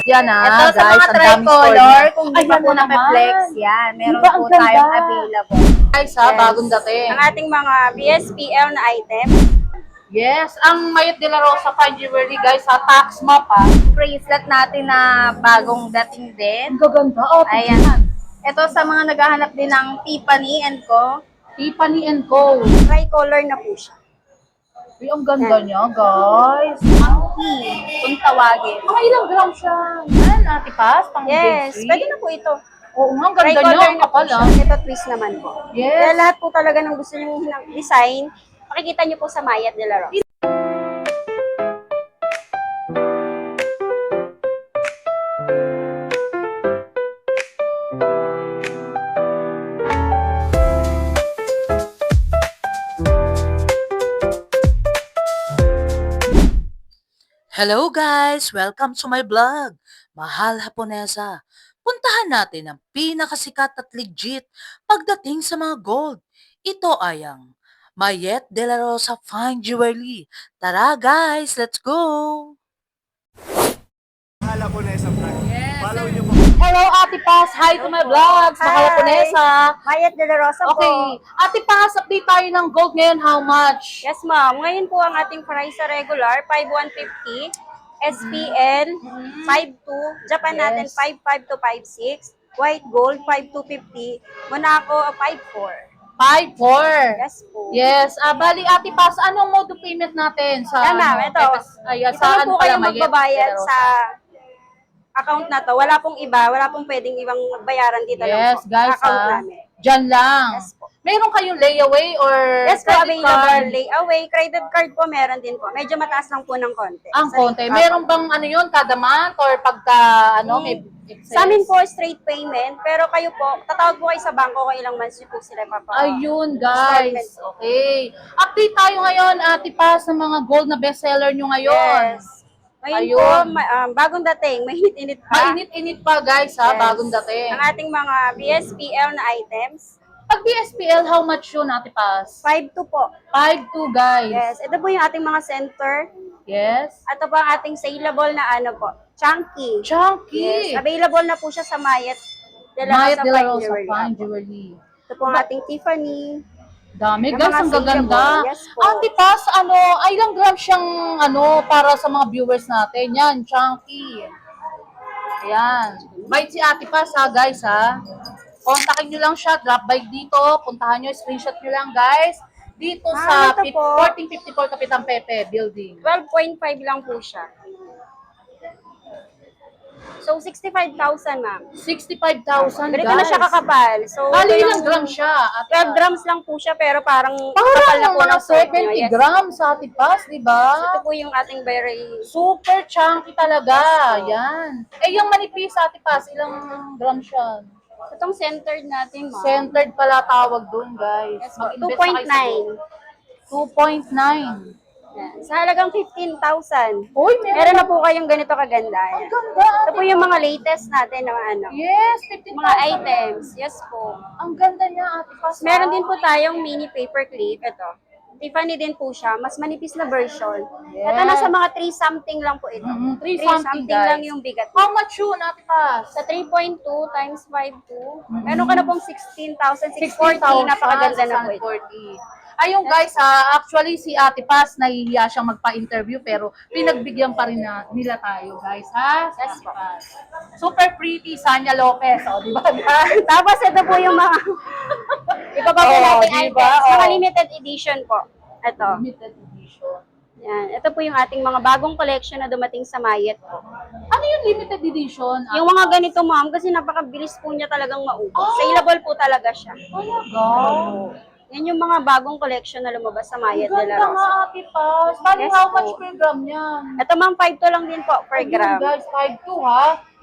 Yan Ito sa guys, mga ang daming tricolor, store. kung di pa po na-flex, yan. Meron Diba, ang po ganda? tayong available. Guys Yes. bagong dating. Ang ating mga BSPL na item. Yes, ang Mayet de la Rosa Fine Jewelry guys, tax map Bracelet natin na bagong dating din. Ang gaganda. Ayan. Ito sa mga naghahanap din ng Tiffany & Co. Tiffany & Co. Tricolor na po siya. Uy, ang ganda niya, guys. Monkey, kung tawagin. Mga ilang gram siya? Yan, Ate Paz, pang Yes, grade 3. pwede na po ito. Oo nga, ang ganda niya. Tricolor Ang na po kapal, siya. Ito twist naman po. Yes. Kaya lahat po talaga ng gusto nyo ng design, makikita nyo po sa Mayet de la Rosa. Hello guys! Welcome to my vlog, Mahal Haponesa. Puntahan natin ang pinakasikat at legit pagdating sa mga gold. Ito ay ang Mayet de la Rosa Fine Jewelry. Tara guys, let's go! Mahal Haponesa vlog. Yes, Follow sir. niyo po. Hello, Ate Paz. Hi to my vlogs. Hi. Mahal Ponesa. Mayet de la Rosa po. Okay. Ate Paz, update tayo ng gold ngayon. How much? Yes, ma'am. Ngayon po ang ating price sa regular, 5,150. SPL, 5,2. Japan natin, Yes. 5,5 to 5,6. White gold, 5,250. Monaco, 5,4. 5-4. Yes po. Yes. Bali, Ate Paz, anong mode of payment natin? Sa, Yan, ma'am. Ito. Ayan, Ito lang po kayo Mayet magbabayad de la Rosa? sa account na to. Wala pong iba. Wala pong pwedeng ibang bayaran dito lang Yes, po. guys, Sa account namin. Diyan lang. Yes po. Meron kayong layaway or Yes po, credit available. card? Layaway, credit card po meron din po. Medyo mataas lang po ng konti. Ang Sa konti. rate. Meron bang ano yun, kada month or pagka may excess? Sa amin po, straight payment. Pero kayo po, tatawag po kayo sa bangko kung ilang months po sila papa. Ayun, guys. Okay. Update tayo ngayon, Ate Paz, ng mga gold na bestseller nyo ngayon. Yes. Ngayon Ayun. po, bagong dating, mainit-init pa. Mainit-init pa, guys, Yes. bagong dating. Ang ating mga BSPL na items, Pag BSPL, how much yun, Ate Paz? 5,2 po. 5-2, guys. Yes. Ito po yung ating mga center. Yes. Ito po ang ating saleable na ano po, chunky. Chunky. Yes. Available na po siya sa Mayet de la Mayet Rosa de la Fine Rosa Jewelry. Fine Jewelry. Ito po ang ating Tiffany. Dami, Yung guys, mga ang gaganda. saleable. Yes po. Ate Paz, ilang gram siyang, para sa mga viewers natin. Yan, chunky. Ayan. Bite si Ate Paz, guys, Kontakin nyo lang siya, drop by dito, puntahan nyo, screenshot nyo lang, guys. Dito sa ito po. 1454 Kapitan Pepe building. 12.5 lang po siya. So, 65,000, ma'am. 65,000, Ganito guys. na siya kakapal. So, Bali, ito ilang yung gram siya? 12 grams lang po siya, pero parang kakapal na Parang po mga ng suot nyo. 70 Yes. grams sa Ate Paz, di ba? Ito po yung ating very... Super chunky talaga. Yes, po. Yan. Yung manipis sa Ate Paz, ilang gram siya? Itong centered natin, ma'am. Centered pala tawag doon, guys. Yes, po. Mag-invest na kayo sa 2.9. 2.9. Yan. Sa halagang 15,000. Uy, Meron na po kayong ganito kaganda. Ang Yan. ganda. Ito po yung mga latest natin na ano. Yes, 15,000. Mga items. Yes po. Ang ganda niya, Ate Paz. Meron din po tayong mini paper clip. Ito. Tiffany din po siya. Mas manipis na version. Yes. Ito nasa mga 3 something lang po ito. 3 3 something, something guys. lang yung bigat. How much yun, Ate Paz? Sa 3.2 times 5.2, meron ka na pong 16,640. Napakaganda na po ito. 16,640. Ayun guys, actually si Ate Paz nahihiya siyang magpa-interview pero pinagbigyan pa rin nila tayo guys, si Yes, Ate Paz. Super pretty, Sanya Lopez, di ba guys? Tapos ito po yung mga iba pa po natin diba? items. Mga limited edition po. Ito. Limited edition. Yan. Ito po yung ating mga bagong collection na dumating sa Mayet po. Ano yung limited edition? Yung mga ganito, ma'am, kasi napakabilis po niya talagang maubos. Saleable po talaga siya. Talaga? Yan yung mga bagong collection na lumabas sa Mayet de la Ganda nga, Rosa. Ate Paz. Bali, Yes, how po. much per gram yan? Ito, ma'am, 5 lang din po per Ayun, gram. guys, 5.2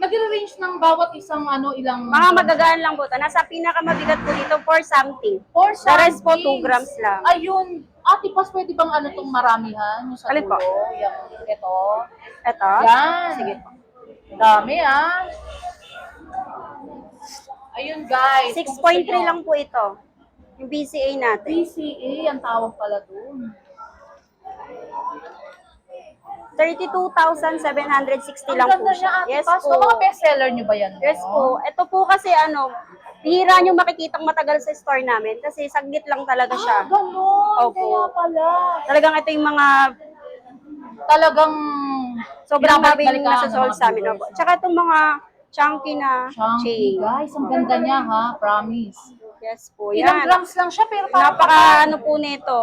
Nag-range ng bawat isang ilang... Mga magagaan lang po ito. Nasa pinakamabigat po dito, 4 something. Or The rest po, 2 something. grams lang. Ayun. Ate Paz, pwede bang tong maramihan? Yung sa Alin po? dulo? Ito. Ito. Yan. Sige po. Dami, Ayun, guys. 6.3 lang po ito. Yung BCA natin. PCA, ang tawag pala dun. Ito 32,760 Ang lang po ganda niya, siya. Ate Yes Paz. po. Mga bestseller niyo ba yan? Yes po. Ito po kasi bihira nyo makikitang matagal sa store namin kasi saglit lang talaga siya. Ganun. Opo. Kaya pala. Talagang ito yung mga Talagang sobrang binabalik-balikan mabing nasa ng sold mga sa amin. viewers. Opo. Tsaka itong mga chunky na Chunky, chain. guys. Ang ganda niya, ha? Promise. Yes po. Ilang Yan. grams lang siya, pero parang Napaka kapal. po nito.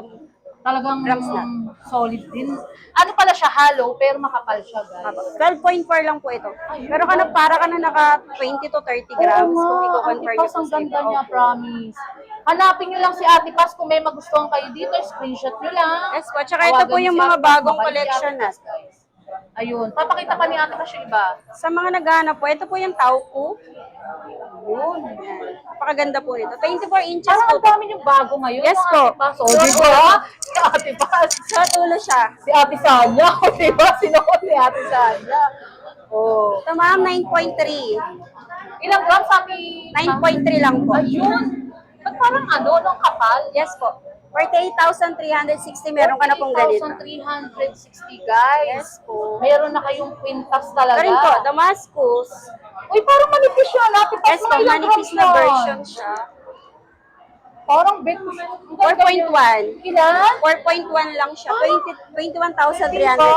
Talagang grams na. solid din. Ano pala siya, hollow, pero makapal siya, guys. 12.4 lang po ito. Pero para ka na naka 20 to 30 grams kung i-compare nyo Ate Paz, po ang sa ganda iba. niya, Opo. promise. Hanapin nyo lang si Ate Paz kung may magustuhan kayo dito, screenshot nyo lang. Yes po. Tsaka ito po Tawagan yung si mga Ate Paz, bagong mabait si collection Ate Paz, guys. Ayun. Papakita pa ni Ate Paz yung iba. Sa mga naghahanap po, ito po yung Tauku. Yun. Napakaganda po nito. 24 inches Parang po. ang dami yung bago ngayon. Yes no, po. Ate Paz. O, di ba? Si Ate Paz. Sa tulo siya. Si Ate Sanya. O, di ba? Sino ko si Ate Sanya? Oh. Ito ma'am, 9.3. Ilang grams, Ate? 9.3 lang po. Ayun. Ba't parang nung kapal? Yes po. 48,360 meron ka na pong ganito. 1,360, guys. Yes po. Meron na kayong quintas talaga. Ito rin po, Damascus. Uy, parang manipis siya. Ate Paz, Yes po, mga ilang manipis grams na yan? version siya. Parang big. 4.1. Ilan? 4.1 lang siya. 21,303. Diba?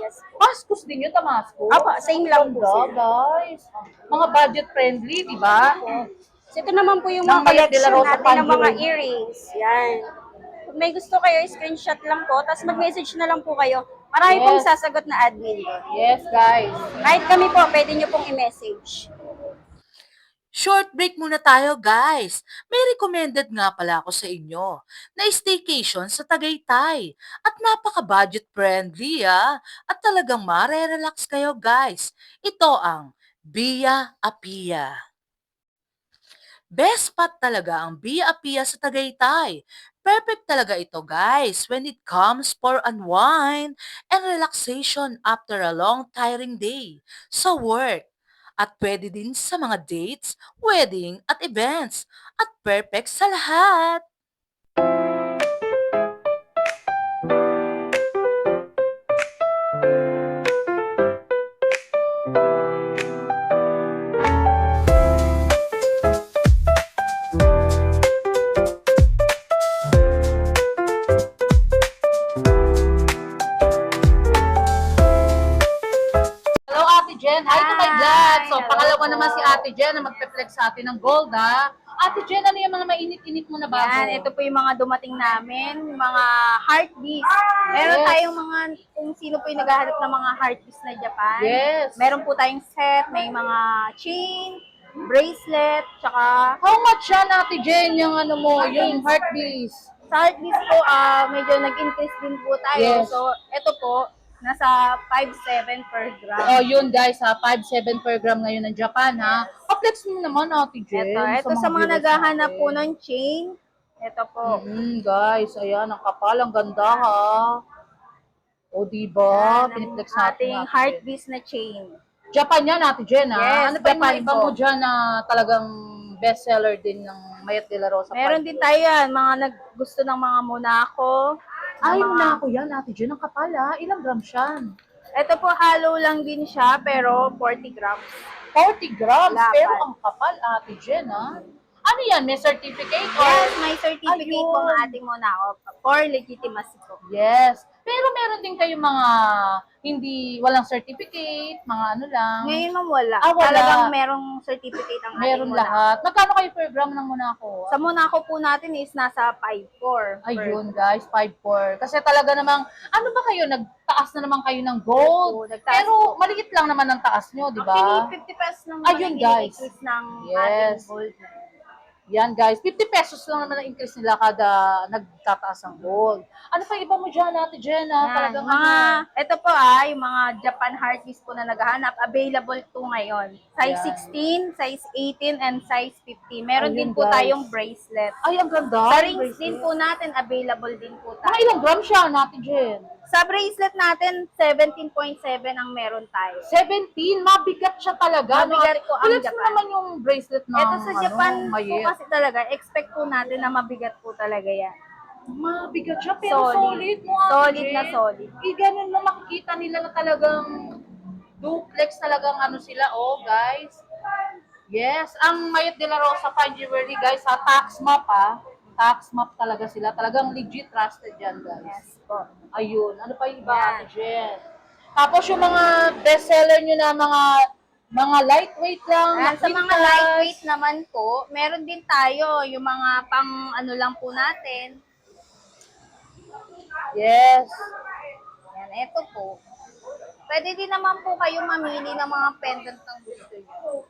Yes. Damascus din yun, Damascus. Apo, same lang po Ganda, sila. guys. Mga budget friendly, di ba? So, ito naman po yung Ng mga Mayat de la collection Rosa natin ng mga Panjurel. earrings. Yan. Kung may gusto kayo, screenshot lang po. Tapos mag-message na lang po kayo. Marami Yes. pong sasagot na admin doon. Yes, guys. Kahit kami po, pwede nyo pong i-message. Short break muna tayo, guys. May recommended nga pala ako sa inyo na staycation sa Tagaytay. At napaka-budget friendly, At talagang mare-relax kayo, guys. Ito ang Via Apia. Best spot talaga ang Via Apia sa Tagaytay. Perfect talaga ito, guys, when it comes for unwind and relaxation after a long tiring day sa work. At pwede din sa mga dates, wedding at events. At perfect sa lahat. Hello, Ate Jen. Hi to my vlog. So, Hello pangalawa po. naman si Ate Jen na magpe-flex sa atin ng gold, ha? Ate Jen, ano yung mga mainit-init mo na bago? Yan, ito po yung mga dumating namin, yung mga heart beads. Meron Yes. tayong mga, kung sino po yung naghahanap ng mga heart beads na Japan. Yes. Meron po tayong set, may mga chain, bracelet, tsaka How much yan, Ate Jen, yung ano mo, yung heart beads? sa heart beads po, medyo nag-increase din po tayo. Yes. So, ito po, nasa 5.7 per gram. Oh, yun guys, ha? 5.7 per gram ngayon ng Japan, ha? Pa-flex mo naman, Ate Jen. Ito sa mga viewers naghahanap natin. po ng chain, ito po. Guys, ayan, ang kapal, ang ganda, ha? O, diba? Yan, ang Piniplex natin, ating Ate heart Jen. beads na chain. Japan yan, Ate Jen, ha? Yes, Ano pa yung mga Japan iba po. mo dyan na talagang bestseller din ng Mayat de la Rosa? Meron din tayo yan, mga gusto ng mga Monaco. Ay, ng mga- na ako yan, Ate Jen. Ang kapal, ha? Ilang grams yan? Ito po, hollow lang din siya, pero 40 grams. 40 grams. Lapat. Pero ang kapal, Ate Jen, ha? Ano yan? May certificate? Or... Yes, may certificate Ayun. po ang ating Monaco for legitimacy po. Yes. Pero meron din kayong mga walang certificate, mga ano lang. Ngayon ma'am, wala. Wala. Talagang merong certificate ang Meron ating Monaco. lahat. Magkano kayo per gram ng Monaco? Sa Monaco po natin is nasa 5.4. Ayun guys, 5.4. Kasi talaga namang, ano ba kayo, nagtaas na naman kayo ng gold. Opo, nagtaas Pero maliit lang naman ang taas nyo, di ba? Actually, 50 pesos lang naman Ayun, ang guys. increase ng Yes. ating gold. Yan guys, 50 pesos lang naman ang increase nila kada nagtataas ng gold. Ano pa iba mo dyan, Ate Jen? Yan, Talagang ito po yung mga Japan heart beads po na naghahanap, available po ngayon. Size Yan. 16, size 18, and size 50. Meron Ayun, din po guys. tayong bracelet. Ay, ang ganda. Sa rings din po natin, available din po Mga tayo. ilang grams siya, Ate Jen? Sa bracelet natin, 17.7 ang meron tayo. 17, mabigat siya talaga. Mabigat po ang Flex mo Japan. naman yung bracelet ng Ito sa Japan po Mayet. kasi talaga, expect po natin na mabigat po talaga yan. Mabigat siya, pero Solid. solid mo, Ate Solid na Jen. solid. Ganun mo makikita nila na talagang duplex talagang ano sila, oh, guys. Yes, ang Mayet de la Rosa Fine Jewelry, guys, sa tax map, tax map talaga sila. Talagang legit trusted yan, guys. Yes po. Ayun, ano pa yung iba, Yan. Ate Jen? Tapos yung mga bestseller nyo na mga lightweight lang. Ayan, na sa mga quintas. lightweight naman po, meron din tayo yung mga pang ano lang po natin. Yes. Yan, eto po. Pwede din naman po kayo mamili ng mga pendant ng gusto nyo.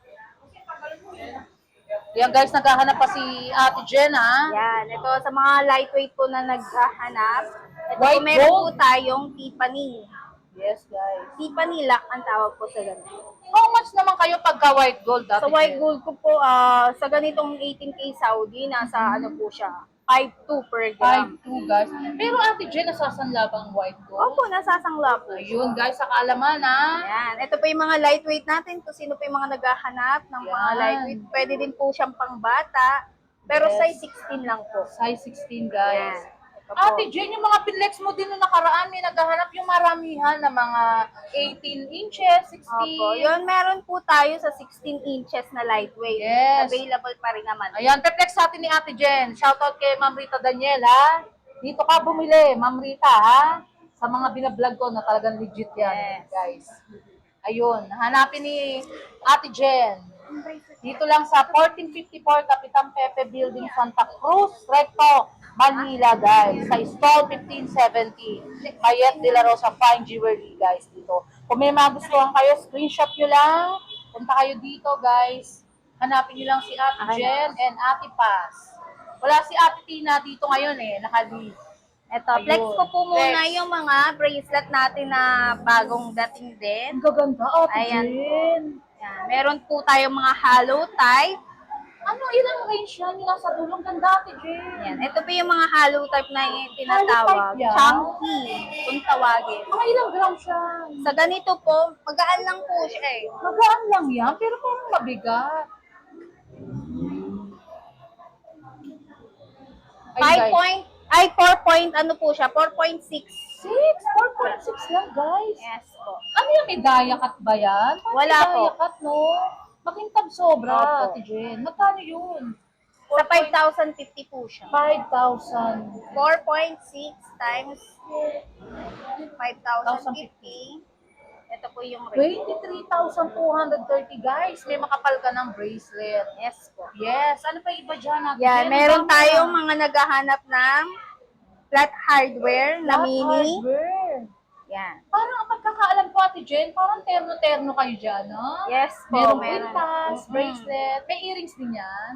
Yan guys, naghahanap pa si Ate Jen, ha? Yan, ito sa mga lightweight po na naghahanap. Ito po, White meron po gold. tayong Tiffany. Yes, guys. Tiffany lock ang tawag po sa ganito. How much naman kayo pagka white gold, Ate Sa white Jen? gold ko po, sa ganitong 18K Saudi, nasa ano po siya, 5.2 per gram. 5.2, guys. Pero Ate Jen, nasasanla ba ang white gold? Opo, nasasangla po. Ayun, guys, sa kaalaman, ha? Ayan, ito po yung mga lightweight natin. Kung sino po yung mga naghahanap ng mga Yan. lightweight, pwede din po siyang pangbata. Pero Yes. size 16 lang po. Size 16, guys. Ayan. Ito po. Ate Jen, yung mga pinlex mo din nung nakaraan, may naghahanap yung maramihan na mga 18 inches, 16. Opo, yun, meron po tayo sa 16 inches na lightweight. Yes. Available pa rin naman. Ayan, perplex sa atin ni Ate Jen. Shoutout kay Ma'am Rita Daniel, ha? Dito ka bumili, Ma'am Rita, ha? Sa mga binablog ko na talagang legit yan, Yes. guys. Ayun, hanapin ni Ate Jen. Dito lang sa 1454 Kapitan Pepe Building, Santa Cruz, Recto, Manila, guys. Sa stall 1570. Mayet de la Rosa Fine Jewelry, guys, dito. Kung may magustuhan kayo, screenshot nyo lang. Punta kayo dito, guys. Hanapin nyo lang si Ate Jen and Ate Paz. Wala si Ate Tina dito ngayon nakali. Ito, Ayun. flex ko po muna Flex. yung mga bracelet natin na bagong dating din. Ang gaganda, Ate Ayan. Jen. Yan. Meron po tayong mga hollow type. Ano, ilang range yan? Yung nasa dulong ganda, Ate Jen. Yan. Ito po yung mga hollow type na tinatawag. Hollow type yan? Chunky, kung tawagin. Mga ilang gram siya? Sa ganito po, magaan lang po siya eh. Magaan lang yan, pero parang mabigat. 5 point, ay 4 point, ano po siya, 4.6. 4.6 lang, guys. Yes po. Ano yung may dayakat ba yan? Parang Wala may po. dayakat, no? Makintab sobra, Opo. Ate Jen. Magkano yun? Sa 5,050 po siya. 5,000. 4.6 times 5,050. Ito po yung rate. 23,230, guys. May makapal ka ng bracelet. Yes po. Yes. Ano pa iba dyan, Ate Yan, Jen? meron Ang dami tayong na. mga naghahanap ng flat hardware na Flat mini. hardware. Yan. Parang ang pagkakaalam ko, Ate Jen, parang terno-terno kayo dyan, no? Yes po, Merong meron. quintas, Mm-mm. bracelet, may earrings din yan.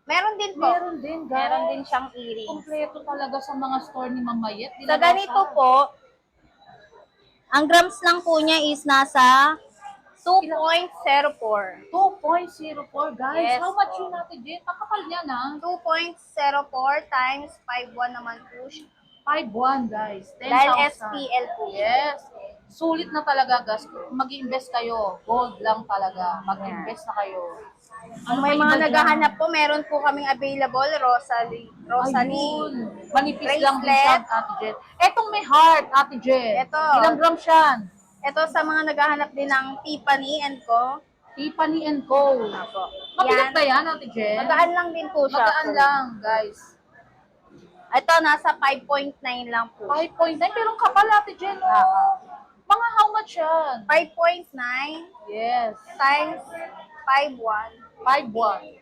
Meron din po. Meron din, guys. Meron din siyang earrings. Kompleto talaga sa mga store ni Ma'am Mayet. Sa ganito po, ang grams lang po niya is nasa 2.04. 2.04, guys. Yes, How much po. yun, Ate Jen? Pakapal niya na. 2.04 times 5.1 naman po siya. 5.1, guys. 10,000. Dahil SPL po. Yes. Sulit na talaga, guys. Kung mag-invest kayo, gold lang talaga. Mag-invest na kayo. Kung may pa mga iba dyan? naghahanap po, meron po kaming available, Rosalie. Ayun. Manipis lang din Bracelet. siya, Ate Jen. Etong may heart, Ate Jen. Eto. Ilang grams yan? Ito sa mga naghahanap din ng Tiffany & Co. Tiffany & Co. Apo. Mabigat Yan. ba yan, Ate Jen? Magaan lang din po siya. Magaan lang, guys. Ito, nasa 5.9 lang po. 5.9, pero ang kapal, Ate Jen, oh. Ah. Mga how much yan? 5.9 Yes. times 5.1. 5.1.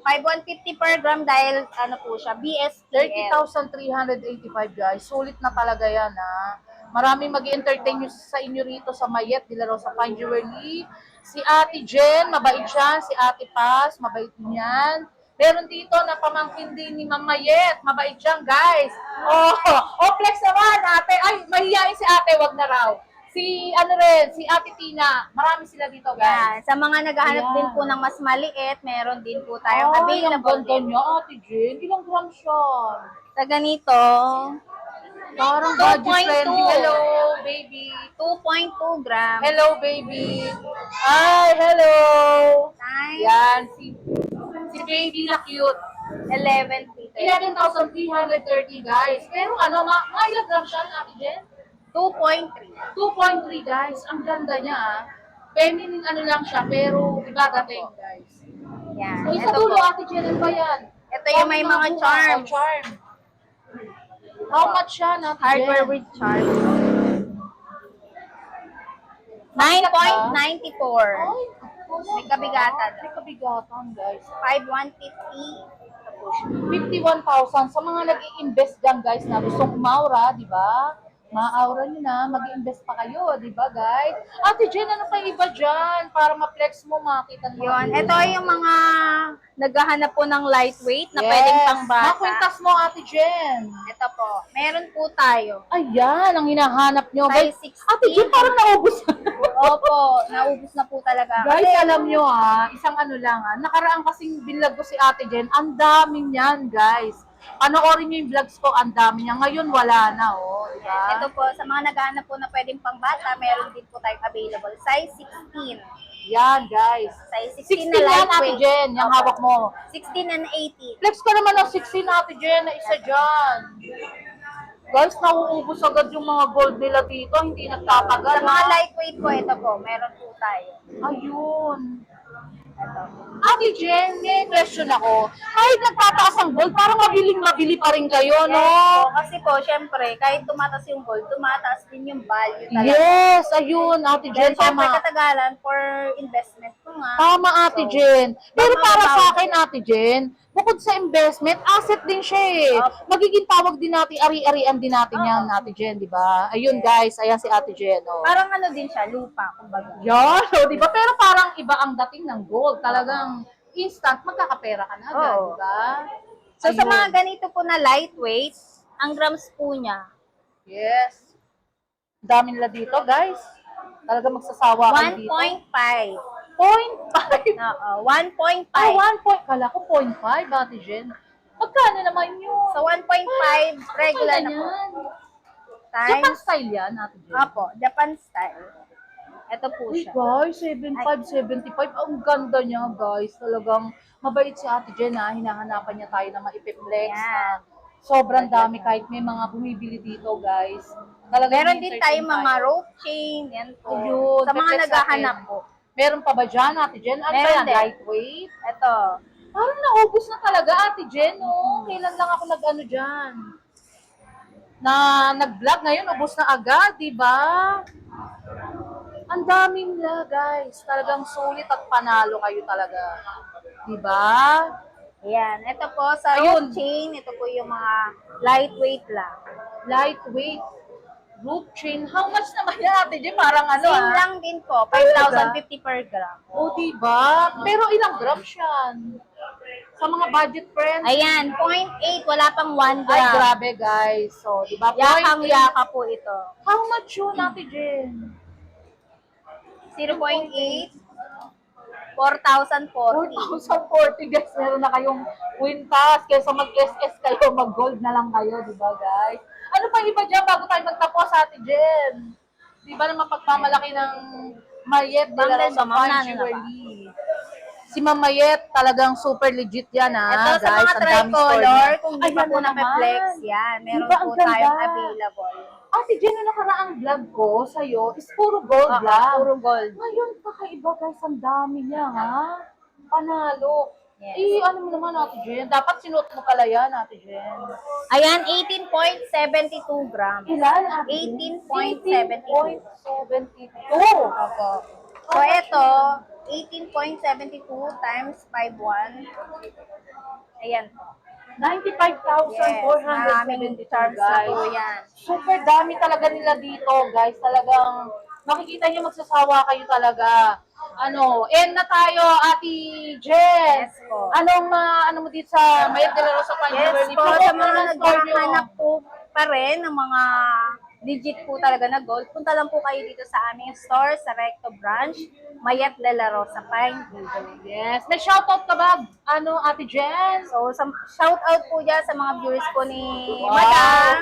5,150 per gram dahil ano po siya, BSPL. 30,385, guys. Sulit na talaga yan, ha. Maraming mag-entertain sa inyo rito sa Mayet de la Rosa Fine Jewelry. Si Ate Jen, mabait siya. Si Ate Paz, mabait din yan. Meron dito na pamangkin din ni Ma'am Mayet. Mabait siyang, guys. Oh, flex naman, ate. Ay, mahihayin si ate, wag na raw. Si Ate Tina. Marami sila dito, Yan. guys. Sa mga naghahanap Ayan. din po ng mas maliit, meron din po tayong Ay, ang available ganda din. niya, Ate Jen. Ilang grams siya? Sa ganito, Parang 2.2. budget friendly. Hello, baby. 2.2 gram Hello, baby. Hi, hello. times Yan, si baby na cute. 11 feet. 11,330 guys. Pero ano, mga ilang gram siya, Ate Jen? 2.3. 2.3 guys. Ang ganda niya ah. Feminine ano lang siya, pero iba dating guys. Yan. So, isa Ito dulo, po. Ate Jen, ano ba yan? Ito yung may mga charms. Charm. How much siya, Ate Jen? Hardware with charms. 9.94. Ay, May kabigatan. May kabigatan, guys. 5,150. 51,000 sa mga nag-i-invest dyan, guys, na gustong umaura, di ba? Ma-aura nyo na, mag-i-invest pa kayo, di ba, guys? Ate Jen, ano pa iba dyan? Para ma-flex mo, makita mo. Yun. Ito yung mga naghahanap po ng lightweight na pwedeng pangbata. Makwintas mo, Ate Jen. Ito po. Meron po tayo. Ayan, ang hinahanap nyo. Guys, Size 16. Ate Jen, parang naubos. Opo. Naubos na po talaga. Guys, alam nyo isang ano lang nakaraan kasing binlog ko si Ate Jen, ang dami niyan, guys. Panoorin nyo yung vlogs ko, ang dami niya. Ngayon, wala na, di ba? Ito po, sa mga naghahanap po na pwedeng pangbata, meron din po tayong available. Size 16. Yan, guys. Size 16 16 na yan, Ate lightweight. Jen. Yung Opo. hawak mo. 16 and 18. Flex ka naman ng 16, Ate Jen, na isa dyan. Guys, nauubos agad yung mga gold nila dito. Hindi nagtatagal. Sa mga lightweight po, ito po, meron po tayo. Ayun. Ito. Ate Jen, may question ako. Kahit nagtataas ang gold, parang mabili pa rin kayo, no? Yes po, kasi po, syempre, kahit tumataas yung gold, tumataas din yung value talaga. Yes, ayun, Ate Jen, Then, syempre, tama. katagalan for investment ko nga. Tama, Ate So, Jen. Pero tama para ba? sa akin, Ate Jen, bukod sa investment, asset din siya eh. Opo. Magiging tawag din natin, ari-arian din natin yan, Ate Jen, di ba? Ayun, guys, ayan si Ate Jen, oh. Parang ano din siya, lupa, kumbaga. Yan, so, di ba? Pero parang iba ang dating ng gold. Talagang instant, magkakapera ka na agad, Oo. di ba? So, sa Ayun. mga ganito po na lightweight, ang grams po niya, Yes. Dami nila dito, guys. Talaga magsasawa ka dito. 1.5. 0.5. Oo, 1.5. Ay, 1 point. Kala ko 0.5, Ate Jen. Magkano naman yun? So, 1.5 regular na po. Yan. Times, Japan style yan, Ate Jen. Opo, Japan style. Ito po Uy, siya. guys, 75, 75. Ang ganda niya, guys. Talagang mabait si Ate Jen, Hinahanapan niya tayo na maipiplex. Yan. Sobrang dami kahit may mga bumibili dito, guys. Talagang Meron din tayong entertain mga tayo. rope chain, yan po. Ayun, Sa mga piplex naghahanap natin. po. Meron pa ba dyan, Ate Jen? Ano ba Meron yan? din. Lightweight? Ito. Parang naubos na talaga, Ate Jen, no? Kailan lang ako nag-ano dyan? Na nag-vlog ngayon, ubos na agad, di ba? Ang dami nila, guys. Talagang sulit at panalo kayo talaga. Di ba? Yan. Ito po, sa Ayun. rope chain, ito po yung mga lightweight lang. Lightweight. Rope chain. How much naman yan, Ate Jen? Parang ano, Same lang din po, 5,050 per gram. O, di ba? Pero ilang grams yan? Sa mga budget friends? Ayan, 0.8, wala pang 1 gram. Ay, grabe, guys. So, di ba? Yakang-yaka po ito. How much yun, Ate Jen? 0.8, 4,040. 4,040 guys, meron na kayong kwintas. Kaysa mag-SS kayo, mag-gold na lang kayo, di ba guys? Ano pa iba dyan bago tayo magtapos, Ate Jen? Di ba naman pagmamalaki ng Mariette de la Bangles Rosa ba, ma'am? Fine Nano na ba? Jewelry? Si Ma'am Mariette, talagang super legit yan, Ito sa guys. mga Ang daming store tricolor, niya. kung di pa Ayan po na naman. na-flex, yan. Meron Diba, po ang ganda? tayong available. Ate Jen, yung nakaraang vlog ko sa'yo is puro gold Oo, lang. puro gold. Ngayon, kakaiba guys, ang dami niya, ha? Panalo. Yes. Ano mo naman, Ate Jen? Dapat sinuot mo pala yan, Ate Jen. Ayan, 18.72 grams. Ilan, Ate Jen? 18.72. 18.72. Opo. So, ito, 18.72 times 5.1. Ayan po. 95,472 maraming charms na guys. po yan. Super dami talaga nila dito, guys. Talagang makikita niyo magsasawa kayo talaga. End na tayo, Ate Jen. Yes po. Ano mo dito sa Mayet de la Rosa Fine Yes Jewelry? po, Promote sa mo mga naman store niyo. naghahanap po pa rin ng mga legit po talaga na gold, punta lang po kayo dito sa aming store, sa Recto Branch, Mayet de la Rosa Fine Jewelry. Yes. May shoutout ka ba, Ate Jen? So, shout out po dyan sa mga viewers po ni Wow. Madam.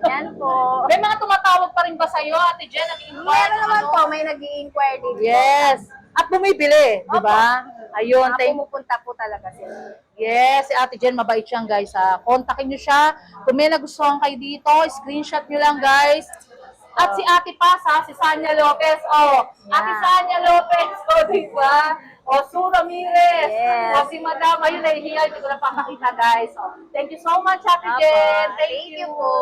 Yan po. May mga tumatawag pa rin ba sa'yo, Ate Jen? Meron naman po, may nag-i-inquire din. Yes. At bumibili, di ba? Opo. Ayun, Mga thank pumupunta po talaga sila. Yes, si Ate Jen, mabait siyang guys ha. Kontakin nyo siya. Kung may nagustuhan kayo dito, screenshot nyo lang guys. At si Ate Paz ha, si Sanya Lopez. Oh, Ate Sanya Lopez. Oh, di ba? O, Sue Ramirez. Yes. O, si Madam. Ayun, nahihiya. Hindi ko na papakita guys. Oh, thank you so much, Ate Jen. Thank you po.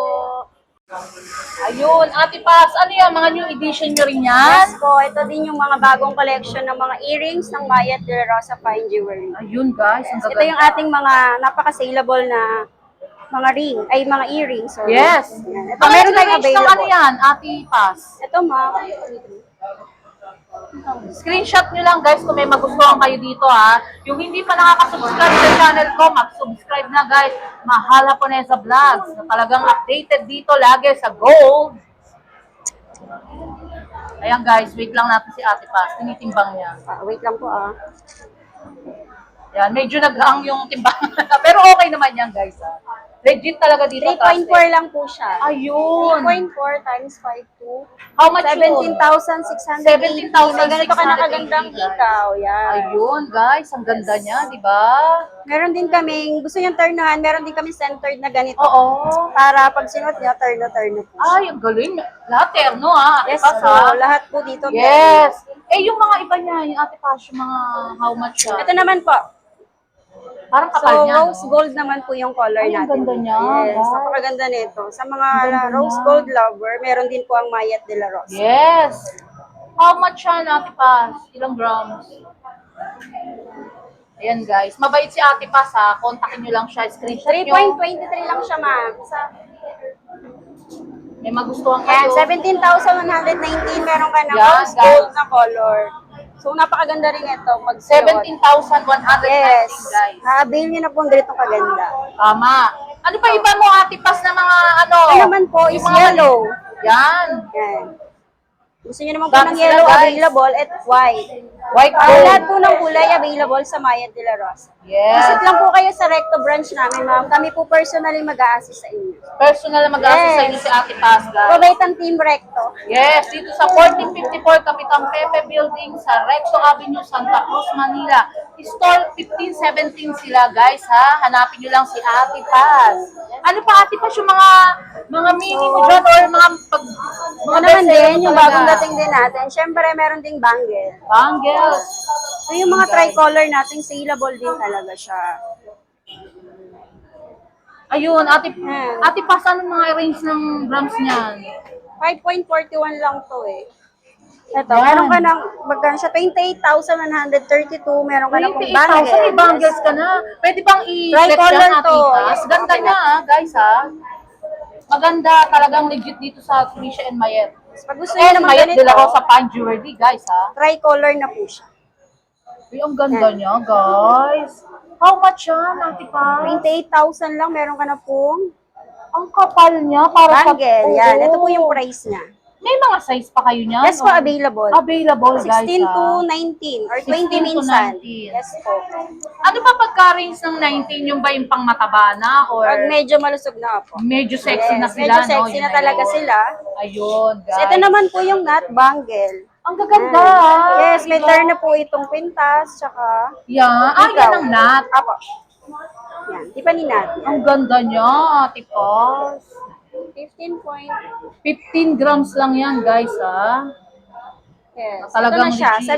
Ayun, Ate Paz, ano yan? Mga new edition nyo rin yan? Yes po, ito din yung mga bagong collection ng mga earrings ng Mayat de la Rosa Fine Jewelry. Ayun guys, ang Ito gaganda. yung ating mga napaka-saleable na mga ring, ay mga earrings. Or Yes. Yan. Ito Ang meron tayong range ng ano available. yan, Ate Paz? Ito ma. Screenshot nyo lang guys kung may magustuhan kayo dito ha. Yung hindi pa nakaka-subscribe sa channel ko, mag-subscribe na guys. Mahal Haponesa Vlogs na talagang updated dito lagi sa gold. Ayan guys, wait lang natin si Ate Paz. Tinitimbang niya. Wait lang po ah. Yan, medyo naghang yung timbang. Pero okay naman yan guys ha. Legit talaga dito. 3.4 lang po siya. Ayun. 3.4 times 5.2. How much yun? 17,680. 17,680. May ganito ka nakagandang ikaw. Yan. Ayun guys, ang ganda niya, di ba? Meron din kaming, gusto niyang turnahan, meron din kami centered na ganito. Oo. Para pag sinuot niya, turn po. Ay, ang galing. Lahat terno ha. Ate Yes Paz, po, ha? lahat po dito. Yes. Eh, yung mga iba niya, yung Ate Paz, yung mga how much siya? Ito naman po. Parang So, kapal niya, rose no? gold naman po yung color Ay, ang natin. ganda niya. Yes, Wow. napakaganda nito. Sa mga ganda rose niya. gold lover, meron din po ang Mayat de la Rosa. Yes. How much siya, Ate Paz? Ilang grams? Ayan guys. Mabait si Ate Paz ha. Kontakin nyo lang siya. Screenshot nyo. 3.23 lang siya, ma'am. May magustuhan Yan, kayo. 17,119 meron ka na Yan, rose guys. gold na color. So, napakaganda rin ito. Pag 17,119 Yes. guys. Ha-avail nyo na po ang ganitong kaganda. Tama. Ano pa iba mo, Ate Paz, na mga ano? Ito naman po is Yung mga yellow. Yan. Yan. Gusto nyo naman po Dami ng sila, yellow guys. available at white. White Lahat gold. po ng kulay available sa Mayat de la Rosa. Yes. Visit lang po kayo sa Recto branch namin, ma'am. Kami po personally mag-a-assist sa inyo. Personal na mag-assist sa Yes. inyo si Ate Paz, guys. Provide ang Team Recto. Yes, dito sa 1454 Kapitang Pepe Building sa Recto Avenue, Santa Cruz, Manila. Stall 1517 sila, guys, ha? Hanapin nyo lang si Ate Paz. Ano pa, Ate Paz, yung mga mini mo dyan or mga Ito naman din, yung bagong dating din natin. Siyempre, meron ding bangle. Bangles. So, yung mga tricolor natin, saleable din talaga siya. Ayun, Ate, Yan. Ate Paz, anong mga range ng grams niyan? 5.41 lang to eh. Ito, Yan. meron ka ng, magkano siya, 28,132, meron ka na pong 28,000, may bangles ka na. Pwede bang i-flex Tricolor yan, Ate to. Paz? Yes, Ganda okay niya, guys, ha? Maganda, talagang legit dito sa Felicia and Mayet. Pag gusto nyo And naman Mayet ganito, de la Rosa Fine Jewelry, guys, ha? tricolor na po siya. Uy, ang ganda niya, guys. How much yan, Ate Paz? 28,000 lang, meron ka na pong Ang kapal niya, para sa... bangle. Yan, ito po yung Oo. price niya. May mga size pa kayo niyan? Yes po, or- available. Available, guys, 16 to ha? 19 or 16 20 to minsan. 19. Yes po. Ano ba pagka-range ng 19? Yung ba yung pang mataba na? Or Pag medyo malusog na po. medyo sexy Yes, na sila, medyo no? sexy Yun na talaga yun. sila. Ayun, guys. So, ito naman po yung nut bangle. Ang gaganda, ha? Yes, may turn na po itong kwintas, tsaka Yeah. Ah, yan ang nut. Apo. Yan, di pa ni nut. Ang ganda niya, Ate Paz. 15 point. 15 grams lang yan, guys, ha? Yes. Talagang ito na siya, legit.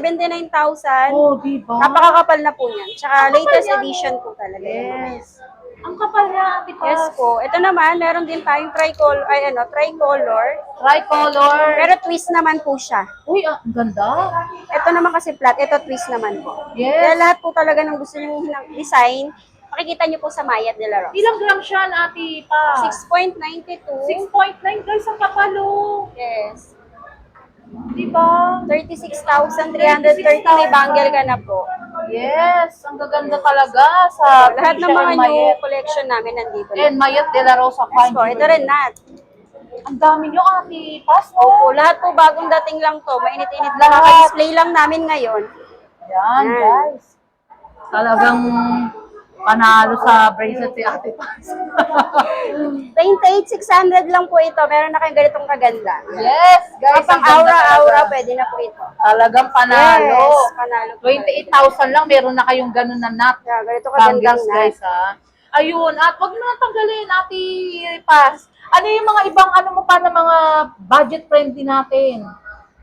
79,000. Oh, diba? Napakakapal na po yan. Tsaka Ang kapal latest yan. edition po talaga. yan. Yes. Ang kapal niya, Ate Paz. Yes po. Ito naman, meron din tayong tricolor. Tricolor. Pero twist naman po siya. Uy, ang ganda. Ito naman kasi flat, ito twist naman po. Yes. Kaya lahat po talaga ng gusto nyo design, makikita nyo po sa Mayat de la Rosa. Ilang grams siya, Ate Paz? 6.92. 6.9, guys, ang kapalo. Yes. Diba? 36,330 may bangle ka na po. Yes, ang gaganda talaga sa Lahat ng Felicia mga and new Mayet. collection namin nandito And na. Mayet de la Rosa Yes Fine po, ito Jewelry. rin nat. Ang dami nyo, Ate Paz, no? Opo, lahat po bagong dating lang to. Mainit-init lang. Lahat. Naka-display lang namin ngayon. Yan, Yan. guys. Talagang Panalo sa bracelet si Ate Paz. 28,600 lang po ito. Meron na kayong ganitong kaganda. Yes, guys. Pang ang ganda aura-aura, talaga. pwede na po ito. Talagang panalo. Yes, panalo po. 28,000 lang, meron na kayong ganun na nut. Yeah, ganito kagandang Bangles, guys, ha. Ayun, at wag mo na tanggalin, Ate Paz. Ano yung mga ibang, ano mo pa na mga budget friendly natin?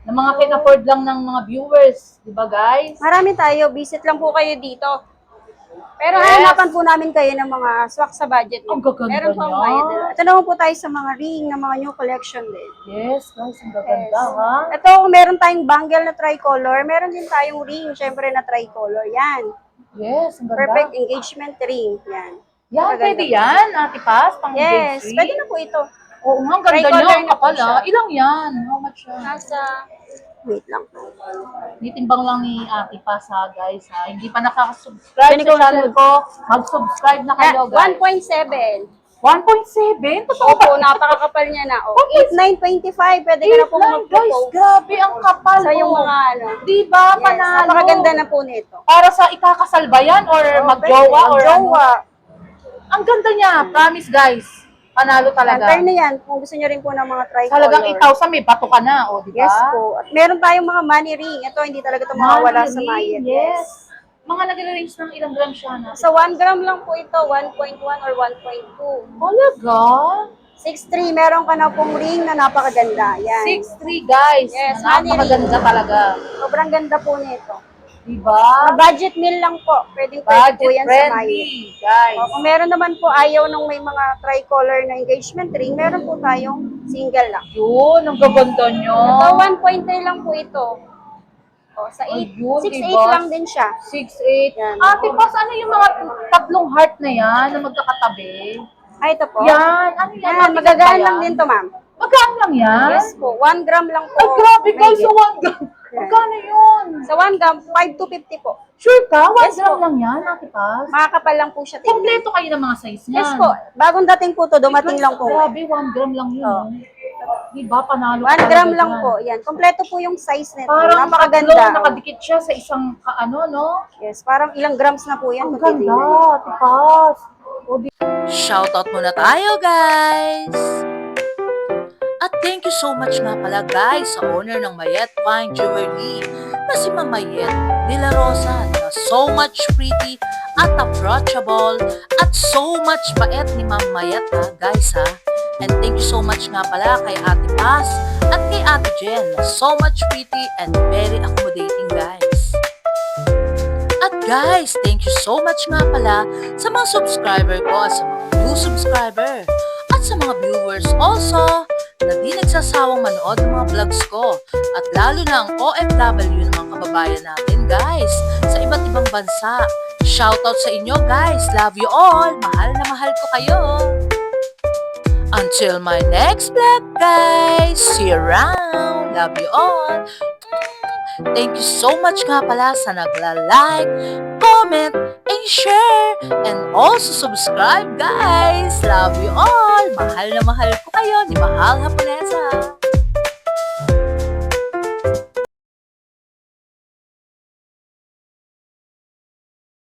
Na mga can-afford lang ng mga viewers. Di ba, guys? Marami tayo. Visit lang po kayo dito. Pero Yes. hanapan po namin kayo ng mga swak sa budget. Ang gaganda Meron po niya. kayo. Ito naman po tayo sa mga ring, ng mga new collection din. Yes, guys, ang gaganda, Yes. ha? Ito, meron tayong bangle na tricolor. Meron din tayong ring, syempre na tricolor. Yan. Yes, ang ganda. Perfect engagement ring. Yan. Yan, Maganda pwede po. yan, Ate Paz, pang Yes, engagement. pwede na po ito. Oo nga, ang ganda Tricolor niya, ang na po kapal, siya. ha? Ilang yan? How much yan? Nasa, wait lang. Nitimbang lang ni Ate Paz, ha, guys, ha? Hindi pa nakaka-subscribe Pwede sa ko- channel ko, mag-subscribe na kayo, guys. 1.7. 1.7? Totoo Opo, ba? napakakapal niya na. Oh. 8,925, pwede ka na po lang, guys, mag-propose. grabe, ang kapal, Sa yung oh. mga ano. Di ba, Yes, panalo? napakaganda na po nito. Para sa ikakasal ba yan? Or mag-jowa? Or ano? Magjowa. Ang ganda niya, promise, guys. Panalo talaga. Pattern na yan. Kung gusto nyo rin po ng mga tricolor. Talagang 8,000, may bato ka na, o, di ba? Yes po. At meron tayong mga money ring. Ito, hindi talaga ito mawawala sa Money mayet. ring, yes. Mga nag-range ng ilang gram siya na. So, 1 gram lang po ito. 1.1 or 1.2. Talaga? 6.3, meron ka na pong ring na napakaganda. Yan. 6'3", guys. Yes, Napakaganda talaga. Sobrang ganda po nito. Diba? Budget meal lang po. Pwedeng pwede po Budget yan sa mayet. friendly, guys. O, kung meron naman po ayaw nung may mga tricolor na engagement ring, meron po tayong single lang. Yun, ang gaganda nyo. Ito, 1.3 lang po ito. O, sa 8, Ayun, 6.8 diba? lang din siya. 6'8". Yan. Ate Paz, ano yung mga tatlong heart na yan na magkakatabi? Ay, ito po. Yan, ano yan? Yan, Ate, magagaan ba lang yan? din to, ma'am. Magkano lang yan? Yes po, 1 gram lang po. Ay, grabe guys, Mahigit. sa 1 gram. Magkano yun? Sa 1 gram, 5 to 50 po. Sure ka? 1 Yes gram po. lang yan, Ate Paz? Makakapal lang po siya tingnan. Kompleto kayo ng mga size niyan. Yes po, bagong dating po to, dumating lang po. Grabe, 1 gram lang yun. Oh. Diba, panalo 1 ka gram talaga lang dyan. po. Yan, kompleto po yung size nito. Parang Napakaganda. nakaganda. Nakadikit siya sa isang, ano, no? Yes, parang ilang grams na po yan. Ang kung ganda, titingnan. Ate Paz. O, Shoutout muna tayo, guys! At thank you so much nga pala, guys, sa owner ng Mayet Fine Jewelry na si Ma'am Mayet de la Rosa na so much pretty at approachable at so much bait ni Ma'am Mayet, ha, guys, ha. And thank you so much nga pala kay Ate Paz at kay Ate Jen na so much pretty and very accommodating, guys. At guys, thank you so much nga pala sa mga subscriber ko at sa mga new subscriber at sa mga viewers also na di nagsasawang manood ng mga vlogs ko at lalo na ang OFW ng mga kababayan natin, guys, sa iba't ibang bansa. Shoutout sa inyo, guys. Love you all. Mahal na mahal ko kayo. Until my next vlog, guys. See you around. Love you all. Thank you so much nga pala sa nagla-like, comment, and share. And also subscribe, guys. Love you all. Mahal na mahal ko kayo ni Mahal Haponesa.